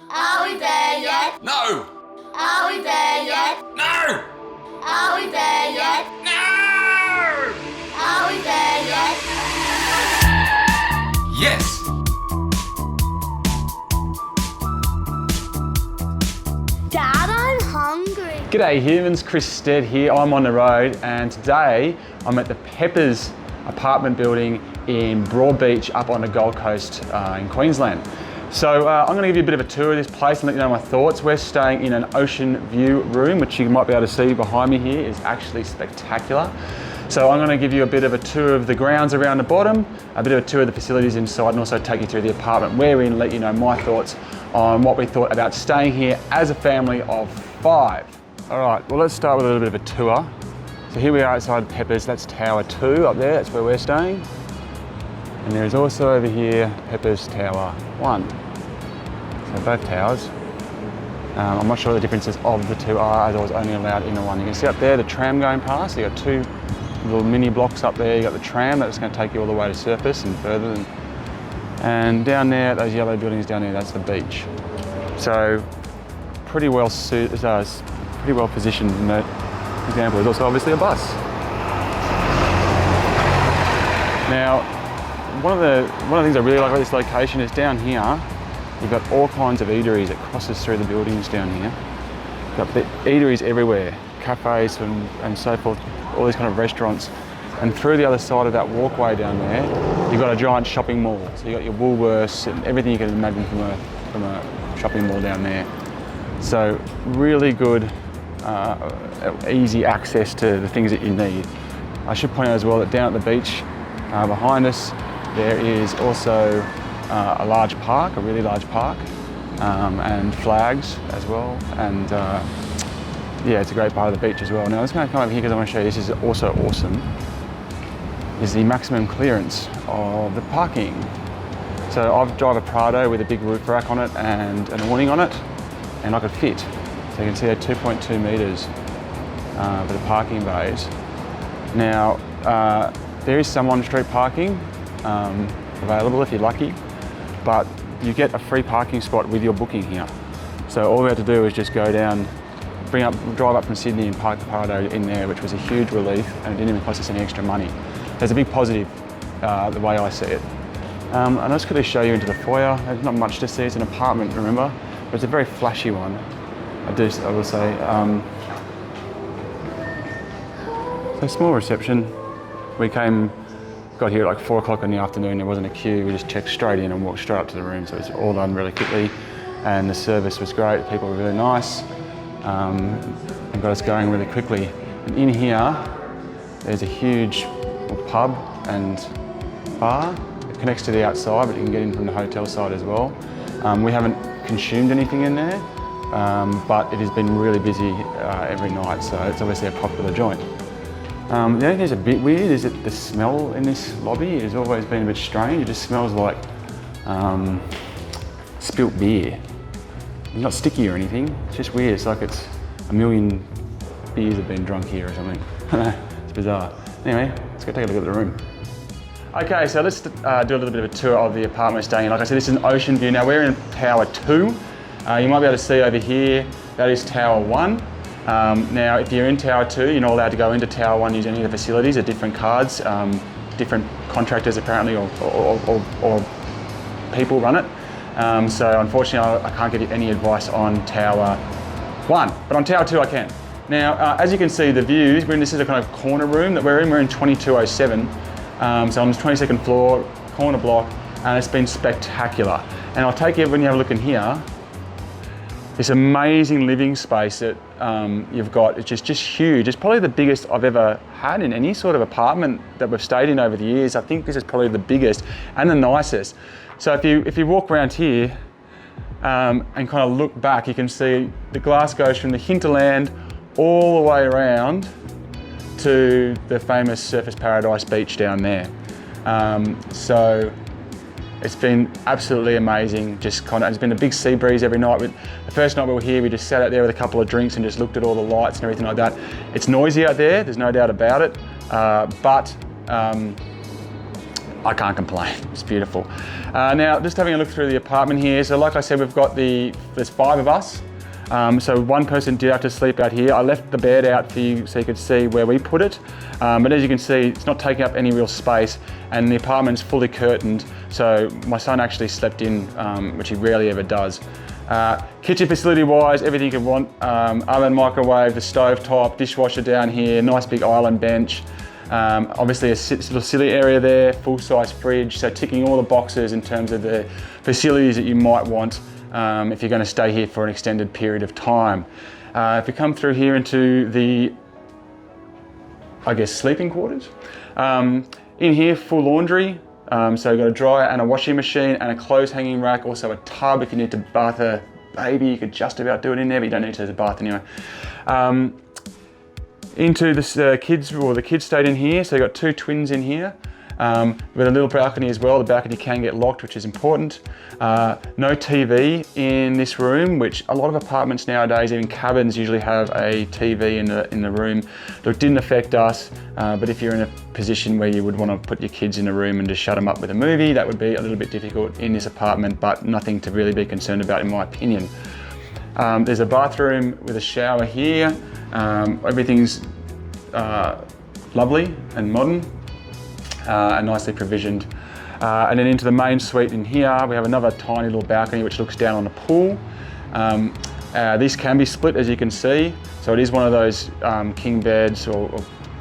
Are we there yet? No! Are we there yet? No! Are we there yet? No! Are we there yet? Yes! Dad, I'm hungry. G'day humans, Chris Stead here. I'm on the road and today I'm at the Peppers apartment building in Broadbeach up on the Gold Coast in Queensland. So I'm going to give you a bit of a tour of this place and let you know my thoughts. We're staying in an ocean view room, which you might be able to see behind me here is actually spectacular. So I'm going to give you a bit of a tour of the grounds around the bottom, a bit of a tour of the facilities inside, and also take you through the apartment we're in, let you know my thoughts on what we thought about staying here as a family of 5. All right, well let's start with a little bit of a tour. So here we are outside Peppers, that's Tower 2 up there, that's where we're staying. And there is also over here, Peppers Tower 1. So both towers. I'm not sure what the differences of the two are, as I was only allowed in the one. You can see up there the tram going past. You got 2 little mini blocks up there. You got the tram that's going to take you all the way to surface and further. And down there, those yellow buildings down there, that's the beach. So pretty well positioned. In that example, there's also obviously a bus. Now, one of the things I really like about this location is down here, you've got all kinds of eateries that crosses through the buildings down here. You've got eateries everywhere, cafes and so forth, all these kind of restaurants. And through the other side of that walkway down there, you've got a giant shopping mall. So you've got your Woolworths and everything you can imagine from a shopping mall down there. So really good, easy access to the things that you need. I should point out as well that down at the beach behind us, there is also a large park, a really large park, and flags as well. And yeah, it's a great part of the beach as well. Now, I'm just going to come over here because I want to show you, this is also awesome, is the maximum clearance of the parking. So I drive a Prado with a big roof rack on it and an awning on it, and I could fit. So you can see they're 2.2 metres for the parking bays. Now, there is some on-street parking available if you're lucky, but you get a free parking spot with your booking here. So all we had to do was just go down, drive up from Sydney and park the Prado in there, which was a huge relief, and it didn't even cost us any extra money. There's a big positive, the way I see it. And I'll just quickly show you into the foyer. There's not much to see, it's an apartment, remember, but it's a very flashy one, I will say. So small reception. We got here at like 4 o'clock in the afternoon, there wasn't a queue, we just checked straight in and walked straight up to the room, so it's all done really quickly. And the service was great, people were really nice, and got us going really quickly. And in here, there's a huge pub and bar. It connects to the outside, but you can get in from the hotel side as well. We haven't consumed anything in there, but it has been really busy every night, so it's obviously a popular joint. The only thing that's a bit weird is that the smell in this lobby has always been a bit strange. It just smells like spilt beer. It's not sticky or anything, it's just weird. It's like it's a million beers have been drunk here or something. It's bizarre. Anyway, let's go take a look at the room. Okay, so let's do a little bit of a tour of the apartment we're staying in. Like I said, this is an ocean view. Now we're in Tower 2. You might be able to see over here, that is Tower 1. Now, if you're in Tower 2, you're not allowed to go into Tower 1 using any of the facilities. They're different cards, different contractors apparently, or people run it. So unfortunately, I can't give you any advice on Tower 1, but on Tower 2 I can. Now, as you can see, the views, this is a kind of corner room that we're in 2207. So on the 22nd floor, corner block, and it's been spectacular. And I'll take you, when you have a look in here, this amazing living space that you've got, it's just huge. It's probably the biggest I've ever had in any sort of apartment that we've stayed in over the years. I think this is probably the biggest and the nicest. So if you walk around here and kind of look back, you can see the glass goes from the hinterland all the way around to the famous Surfers Paradise beach down there. So it's been absolutely amazing. It's been a big sea breeze every night. The first night we were here, we just sat out there with a couple of drinks and just looked at all the lights and everything like that. It's noisy out there, there's no doubt about it, but I can't complain, it's beautiful. Now, just having a look through the apartment here. So like I said, we've got there's 5 of us. So one person did have to sleep out here. I left the bed out for you so you could see where we put it. But as you can see, it's not taking up any real space and the apartment's fully curtained. So my son actually slept in, which he rarely ever does. Kitchen facility wise, everything you can want. Oven, microwave, the stove top, dishwasher down here, nice big island bench. Obviously a little silly area there, full-size fridge, so ticking all the boxes in terms of the facilities that you might want if you're going to stay here for an extended period of time. If we come through here into the, I guess, sleeping quarters. In here, full laundry, so you've got a dryer and a washing machine and a clothes hanging rack, also a tub if you need to bath a baby, you could just about do it in there, but you don't need to as a bath anyway. Into this the kids stayed in here, so you've got 2 twins in here with a little balcony as well. The balcony can get locked, which is important. No TV in this room, which a lot of apartments nowadays, even cabins, usually have a TV in the room. Look, didn't affect us, but if you're in a position where you would want to put your kids in a room and just shut them up with a movie, that would be a little bit difficult in this apartment, but nothing to really be concerned about in my opinion. There's a bathroom with a shower here. Everything's lovely and modern and nicely provisioned. And then into the main suite in here, we have another tiny little balcony which looks down on the pool. These can be split, as you can see. So it is one of those king beds or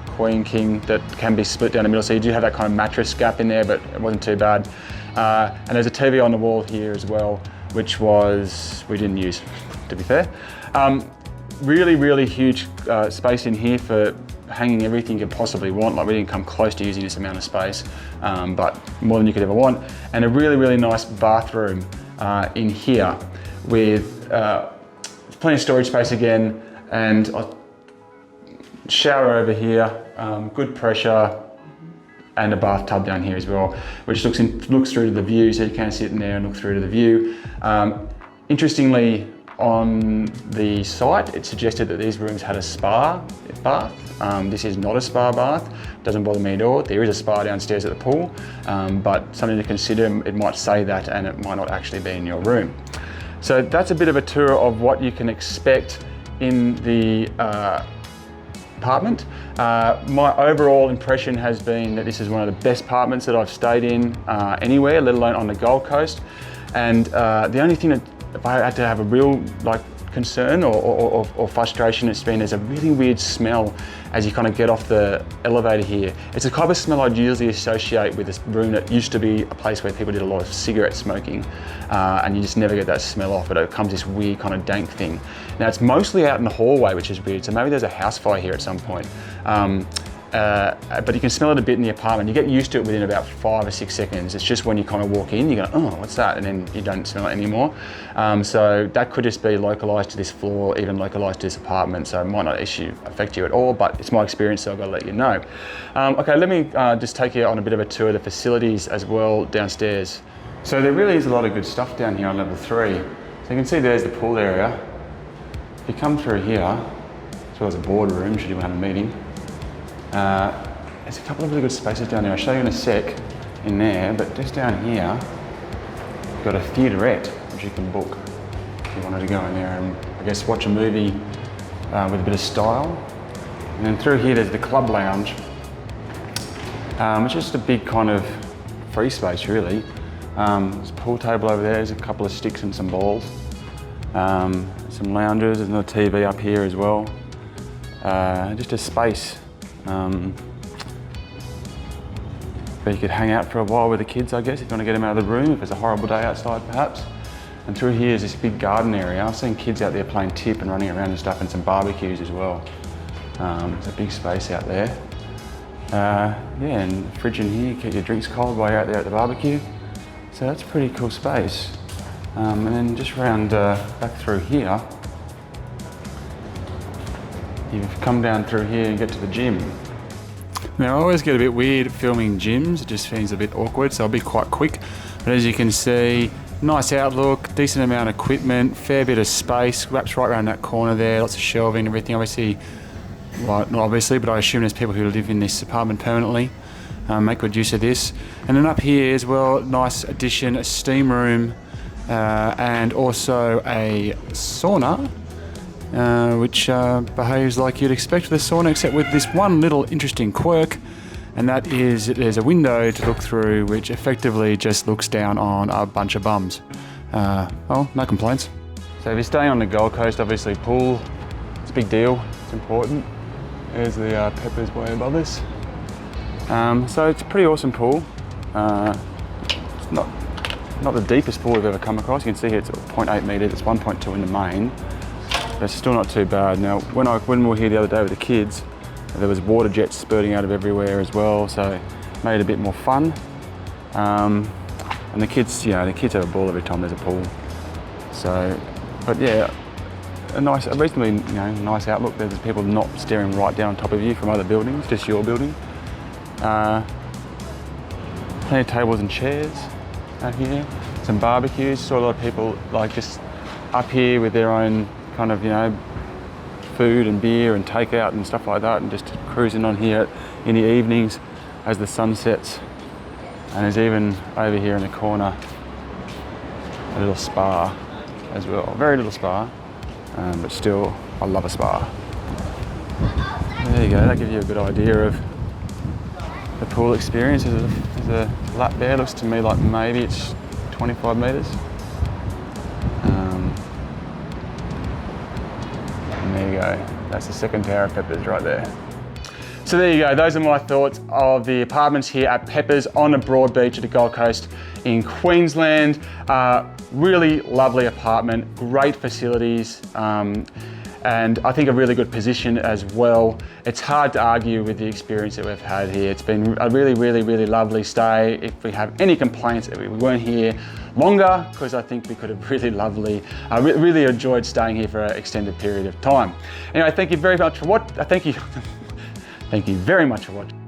queen king that can be split down the middle. So you do have that kind of mattress gap in there, but it wasn't too bad. And there's a TV on the wall here as well, which we didn't use, to be fair. Really, really huge space in here for hanging everything you could possibly want. Like, we didn't come close to using this amount of space, but more than you could ever want. And a really, really nice bathroom in here with plenty of storage space again, and a shower over here, good pressure, and a bathtub down here as well, which looks through to the view, so you can sit in there and look through to the view. Interestingly, on the site, it suggested that these rooms had a spa bath. This is not a spa bath, doesn't bother me at all. There is a spa downstairs at the pool, but something to consider, it might say that and it might not actually be in your room. So that's a bit of a tour of what you can expect in the apartment. My overall impression has been that this is one of the best apartments that I've stayed in anywhere, let alone on the Gold Coast. And the only thing that, if I had to have a real concern or frustration, it's been there's a really weird smell as you kind of get off the elevator here. It's a type of smell I'd usually associate with this room that used to be a place where people did a lot of cigarette smoking, and you just never get that smell off, but it becomes this weird kind of dank thing. Now, it's mostly out in the hallway, which is weird, so maybe there's a house fire here at some point. But you can smell it a bit in the apartment. You get used to it within about 5 or 6 seconds. It's just when you kind of walk in, you go, oh, what's that? And then you don't smell it anymore. So that could just be localized to this floor, even localized to this apartment. So it might not affect you at all, but it's my experience, so I've got to let you know. Okay, let me just take you on a bit of a tour of the facilities as well downstairs. So there really is a lot of good stuff down here on level 3. So you can see there's the pool area. If you come through here, as well as a boardroom, should you want to have a meeting. There's a couple of really good spaces down there. I'll show you in a sec in there, but just down here, you've got a theaterette, which you can book if you wanted to go in there and, I guess, watch a movie with a bit of style. And then through here, there's the club lounge, which is just a big kind of free space, really. There's a pool table over there, there's a couple of sticks and some balls. Some lounges, there's another TV up here as well. Just a space where you could hang out for a while with the kids, I guess, if you want to get them out of the room, if it's a horrible day outside perhaps. And through here is this big garden area. I've seen kids out there playing tip and running around and stuff, and some barbecues as well. There's a big space out there. Yeah, and the fridge in here, keep your drinks cold while you're out there at the barbecue. So that's a pretty cool space. And then just round back through here, you've come down through here and get to the gym. Now, I always get a bit weird filming gyms, it just seems a bit awkward, so I'll be quite quick. But as you can see, nice outlook, decent amount of equipment, fair bit of space, wraps right around that corner there, lots of shelving and everything. Obviously, well, not obviously, but I assume there's people who live in this apartment permanently. make good use of this. And then up here as well, nice addition, a steam room, and also a sauna, which behaves like you'd expect with a sauna, except with this one little interesting quirk, and that is there's a window to look through which effectively just looks down on a bunch of bums. Well, no complaints. So if you're staying on the Gold Coast, obviously pool, it's a big deal, it's important. There's the Peppers way above us. So it's a pretty awesome pool. It's not the deepest pool we've ever come across. You can see here it's 0.8 metres, it's 1.2 in the main. But it's still not too bad. Now, when we were here the other day with the kids, there was water jets spurting out of everywhere as well, so it made it a bit more fun. And the kids, have a ball every time there's a pool. So, but yeah, a reasonably nice outlook. There's people not staring right down on top of you from other buildings, just your building. Plenty of tables and chairs out here. Some barbecues. Saw a lot of people like just up here with their own kind of food and beer and takeout and stuff like that, and just cruising on here in the evenings as the sun sets. And there's even over here in the corner a little spa as well. Very little spa, but still, I love a spa. There you go, that gives you a good idea of the pool experience. There's a lap there, looks to me like maybe it's 25 metres. And there you go, that's the second tower of Peppers right there. So there you go, those are my thoughts of the apartments here at Peppers on the Broadbeach at the Gold Coast in Queensland. Really lovely apartment, great facilities, and I think a really good position as well. It's hard to argue with the experience that we've had here. It's been a really, really, really lovely stay. If we have any complaints that we weren't here longer, because I think we could have really really enjoyed staying here for an extended period of time. Anyway, thank you very much for watching. Thank you very much for watching.